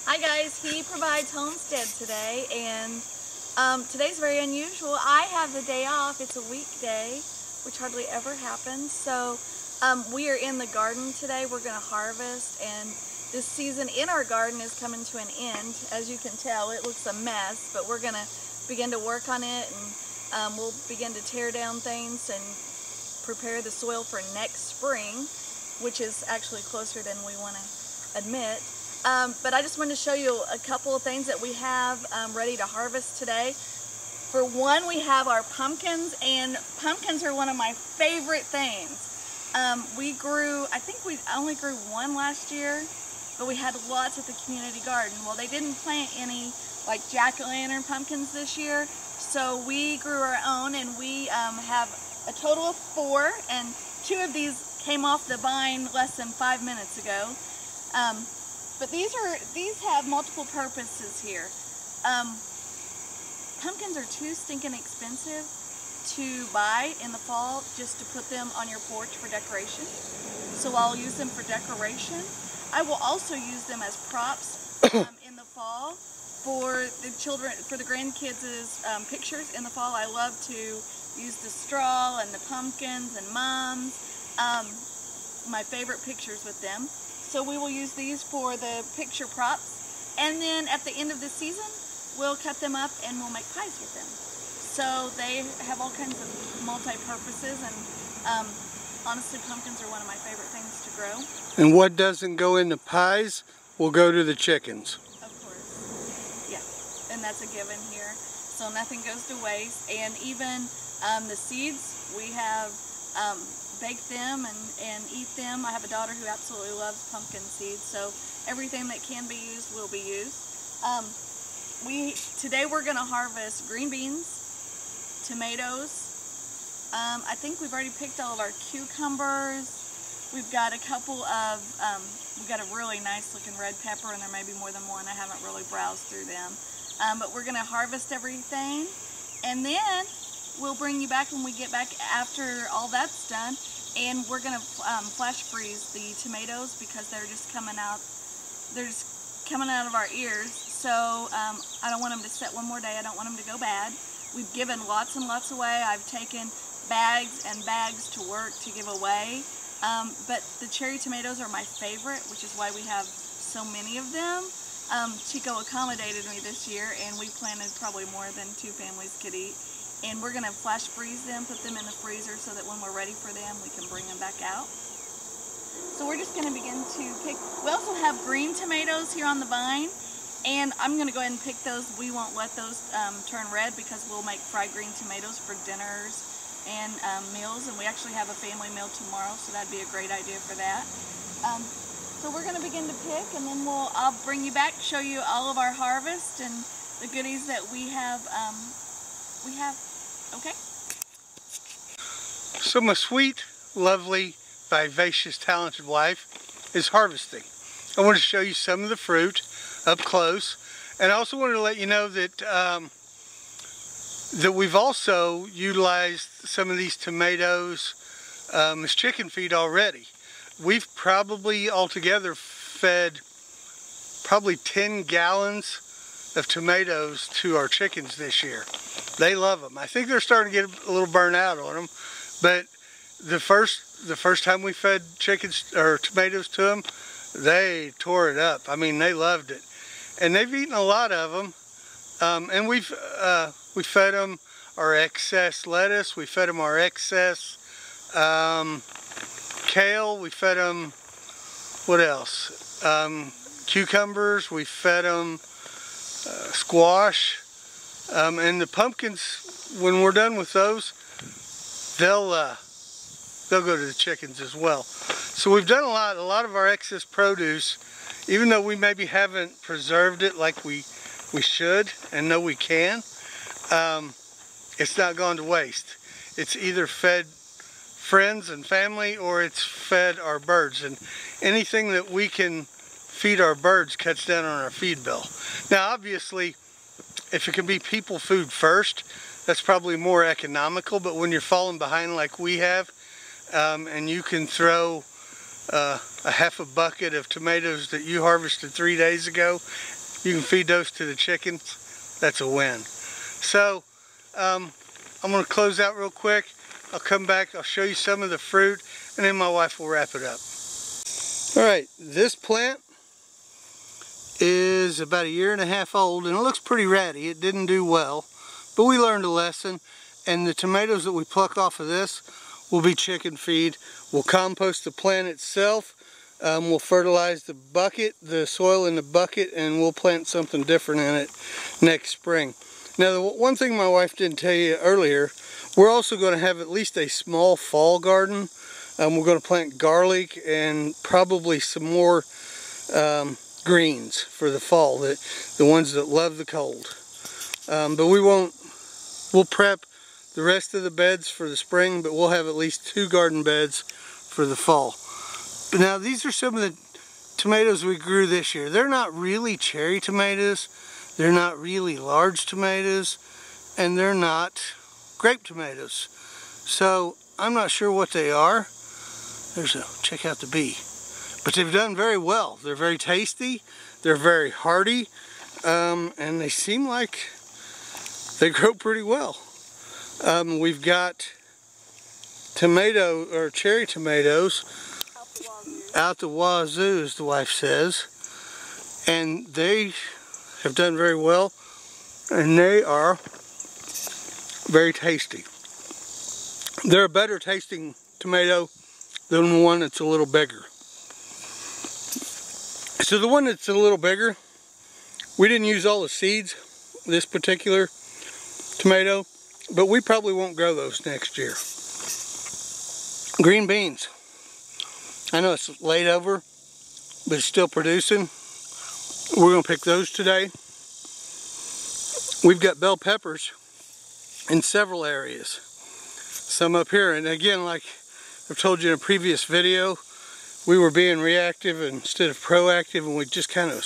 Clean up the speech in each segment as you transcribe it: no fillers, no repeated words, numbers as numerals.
Hi guys, he provides Homestead today, and today's very unusual. I have the day off. It's a weekday, which hardly ever happens. So we are in the garden today. We're going to harvest, and this season in our garden is coming to an end. As you can tell, it looks a mess, but we're going to begin to work on it, and we'll begin to tear down things and prepare the soil for next spring, which is actually closer than we want to admit. But I just wanted to show you a couple of things that we have ready to harvest today. For one, we have our pumpkins, and pumpkins are one of my favorite things. We grew, I think we only grew one last year, but we had lots at the community garden. Well, they didn't plant any like jack-o'-lantern pumpkins this year, so we grew our own, and we have a total of 4, and 2 of these came off the vine less than 5 minutes ago. But these have multiple purposes here. Pumpkins are too stinking expensive to buy in the fall just to put them on your porch for decoration. So I'll use them for decoration. I will also use them as props in the fall for the children, for the grandkids' pictures in the fall. I love to use the straw and the pumpkins and mums. My favorite pictures with them. So we will use these for the picture props, and then at the end of the season we'll cut them up and we'll make pies with them. So they have all kinds of multi-purposes, and honestly, pumpkins are one of my favorite things to grow. And what doesn't go into pies will go to the chickens. Of course, yeah, and that's a given here. So nothing goes to waste, and even the seeds, we have bake them and eat them. I have a daughter who absolutely loves pumpkin seeds, so everything that can be used will be used. Today we're going to harvest green beans, tomatoes. I think we've already picked all of our cucumbers. We've got a couple of, we've got a really nice looking red pepper, and there may be more than one. I haven't really browsed through them. But we're going to harvest everything, and then we'll bring you back when we get back after all that's done, and we're going to flash freeze the tomatoes because they're just coming out. They're just coming out of our ears. So I don't want them to sit one more day. I don't want them to go bad. We've given lots and lots away. I've taken bags and bags to work to give away. But the cherry tomatoes are my favorite, which is why we have so many of them. Chico accommodated me this year, and we planted probably more than 2 families could eat. And we're going to flash freeze them, put them in the freezer so that when we're ready for them, we can bring them back out. So we're just going to begin to pick. We also have green tomatoes here on the vine, and I'm going to go ahead and pick those. We won't let those turn red because we'll make fried green tomatoes for dinners and meals, and we actually have a family meal tomorrow, so that'd be a great idea for that. So we're going to begin to pick, and then I'll bring you back, show you all of our harvest and the goodies that we have. Okay? So my sweet, lovely, vivacious, talented wife is harvesting. I want to show you some of the fruit up close, and I also wanted to let you know that that we've also utilized some of these tomatoes as chicken feed already. We've probably altogether fed probably 10 gallons of tomatoes to our chickens this year. They love them. I think they're starting to get a little burnt out on them, but the first time we fed chickens or tomatoes to them, they tore it up. I mean, they loved it, and they've eaten a lot of them. And we fed them our excess lettuce. We fed them our excess kale. We fed them, what else? Cucumbers. We fed them squash, and the pumpkins, when we're done with those, they'll go to the chickens as well. So we've done a lot of our excess produce, even though we maybe haven't preserved it like we should and know we can. It's not gone to waste. It's either fed friends and family, or it's fed our birds, and anything that we can feed our birds cuts down on our feed bill. Now obviously, if it can be people food first, that's probably more economical, but when you're falling behind like we have, and you can throw a half a bucket of tomatoes that you harvested 3 days ago you can feed those to the chickens, that's a win. So I'm going to close out real quick. I'll come back, I'll show you some of the fruit, and then my wife will wrap it up. Alright, this plant is about 1.5 years old, and it looks pretty ratty. It didn't do well, but we learned a lesson, and the tomatoes that we pluck off of this will be chicken feed. We'll compost the plant itself. We'll fertilize the bucket, the soil in the bucket, and we'll plant something different in it next spring. Now, the one thing my wife didn't tell you earlier, we're also going to have at least a small fall garden. We're going to plant garlic and probably some more greens for the fall, the ones that love the cold. But we'll prep the rest of the beds for the spring, but we'll have at least 2 garden beds for the fall. But now these are some of the tomatoes we grew this year. They're not really cherry tomatoes, they're not really large tomatoes, and they're not grape tomatoes. So I'm not sure what they are. Check out the bee. But they've done very well. They're very tasty, they're very hardy, and they seem like they grow pretty well. We've got cherry tomatoes out the wazoo, as the wife says, and they have done very well, and they are very tasty. They're a better tasting tomato than the one that's a little bigger. So the one that's a little bigger, we didn't use all the seeds, this particular tomato, but we probably won't grow those next year. Green beans. I know it's late over, but it's still producing. We're going to pick those today. We've got bell peppers in several areas. Some up here, and again, like I've told you in a previous video, we were being reactive instead of proactive, and we just kind of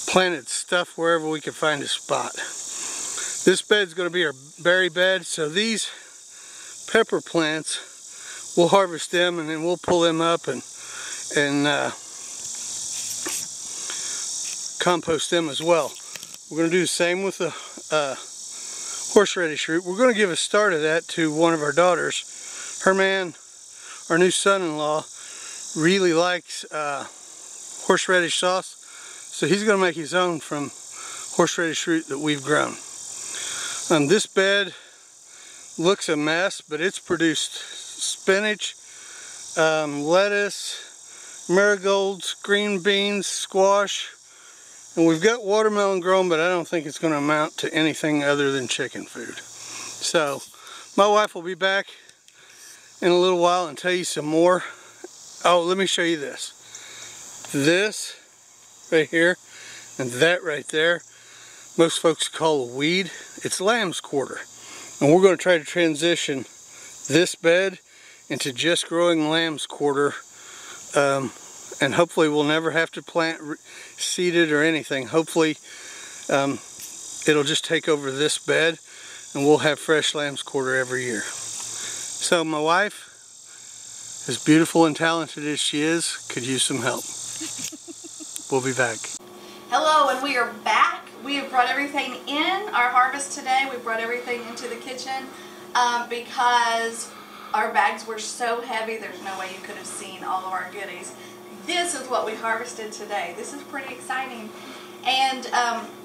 planted stuff wherever we could find a spot. This bed's going to be our berry bed, so these pepper plants, we'll harvest them and then we'll pull them up and compost them as well. We're going to do the same with the horseradish root. We're going to give a start of that to one of our daughters. Her man, our new son-in-law, really likes horseradish sauce, so he's going to make his own from horseradish root that we've grown. This bed looks a mess, but it's produced spinach, lettuce, marigolds, green beans, squash, and we've got watermelon grown, but I don't think it's going to amount to anything other than chicken food. So my wife will be back in a little while and tell you some more. Oh, let me show you this. This right here and that right there, most folks call a weed. It's lamb's quarter, and we're going to try to transition this bed into just growing lamb's quarter, and hopefully we'll never have to plant seeded or anything. Hopefully it'll just take over this bed and we'll have fresh lamb's quarter every year. So my wife, as beautiful and talented as she is, could use some help. We'll be back. Hello, and we are back. We have brought everything in our harvest today. We brought everything into the kitchen because our bags were so heavy, there's no way you could have seen all of our goodies. This is what we harvested today. This is pretty exciting. And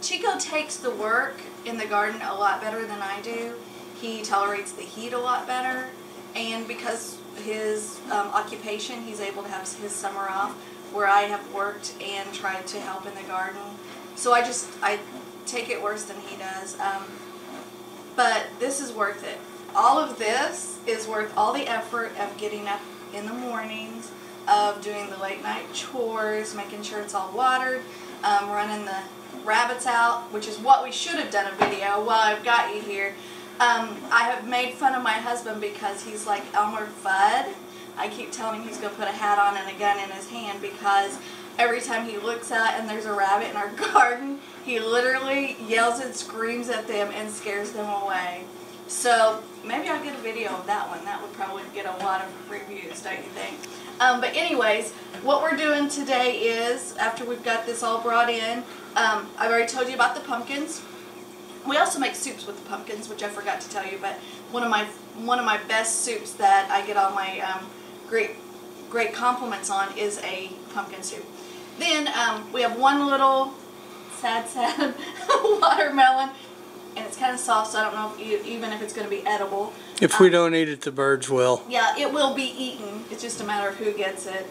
Chico takes the work in the garden a lot better than I do. He tolerates the heat a lot better, and because his occupation, he's able to have his summer off, where I have worked and tried to help in the garden. So I take it worse than he does. But this is worth it. All of this is worth all the effort of getting up in the mornings, of doing the late night chores, making sure it's all watered, running the rabbits out, which is what we should have done a video while I've got you here. I have made fun of my husband because he's like Elmer Fudd. I keep telling him he's going to put a hat on and a gun in his hand, because every time he looks out and there's a rabbit in our garden, he literally yells and screams at them and scares them away. So maybe I'll get a video of that one. That would probably get a lot of reviews, don't you think? But anyways, what we're doing today is, after we've got this all brought in, I've already told you about the pumpkins. We also make soups with the pumpkins, which I forgot to tell you, but one of my best soups that I get all my great compliments on is a pumpkin soup. Then we have one little sad watermelon, and it's kind of soft, so I don't know even if it's going to be edible. If we don't eat it, the birds will. Yeah, it will be eaten. It's just a matter of who gets it.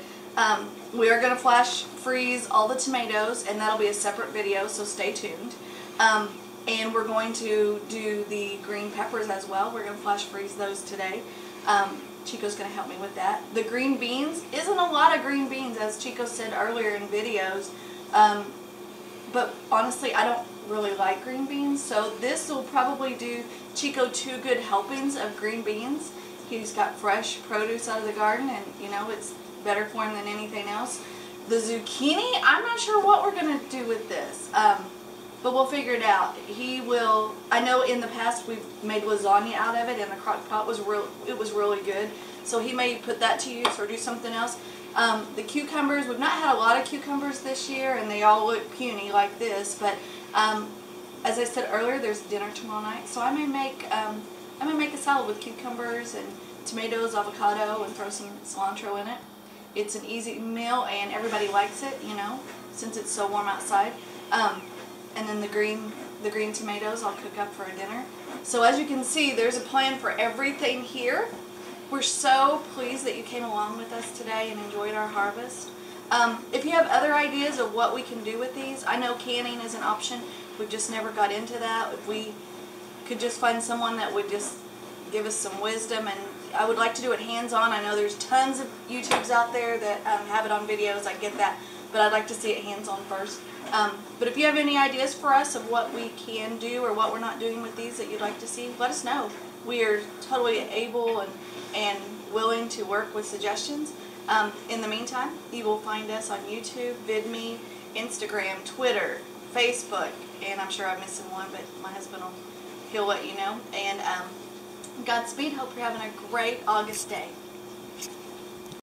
We are going to flash freeze all the tomatoes, and that'll be a separate video, so stay tuned. And we're going to do the green peppers as well. We're going to flash freeze those today. Chico's going to help me with that. The green beans, isn't a lot of green beans, as Chico said earlier in videos. But honestly, I don't really like green beans, so this will probably do Chico 2 good helpings of green beans. He's got fresh produce out of the garden, and you know, it's better for him than anything else. The zucchini, I'm not sure what we're going to do with this, but we'll figure it out. He will. I know in the past we've made lasagna out of it, and the crock pot was really good, so he may put that to use or do something else. The cucumbers, we've not had a lot of cucumbers this year, and they all look puny like this, but as I said earlier, there's dinner tomorrow night, so I may make a salad with cucumbers and tomatoes, avocado, and throw some cilantro in it. It's an easy meal, and everybody likes it, you know, since it's so warm outside. And then the green tomatoes I'll cook up for a dinner. So as you can see, there's a plan for everything here. We're so pleased that you came along with us today and enjoyed our harvest. If you have other ideas of what we can do with these, I know canning is an option. We've just never got into that. If we could just find someone that would just give us some wisdom, and I would like to do it hands-on. I know there's tons of YouTubes out there that have it on videos. I get that, but I'd like to see it hands-on first. But if you have any ideas for us of what we can do or what we're not doing with these that you'd like to see, let us know. We are totally able and willing to work with suggestions. In the meantime, you will find us on YouTube, Vidme, Instagram, Twitter, Facebook, and I'm sure I'm missing one, but my husband he'll let you know. And Godspeed. Hope you're having a great August day.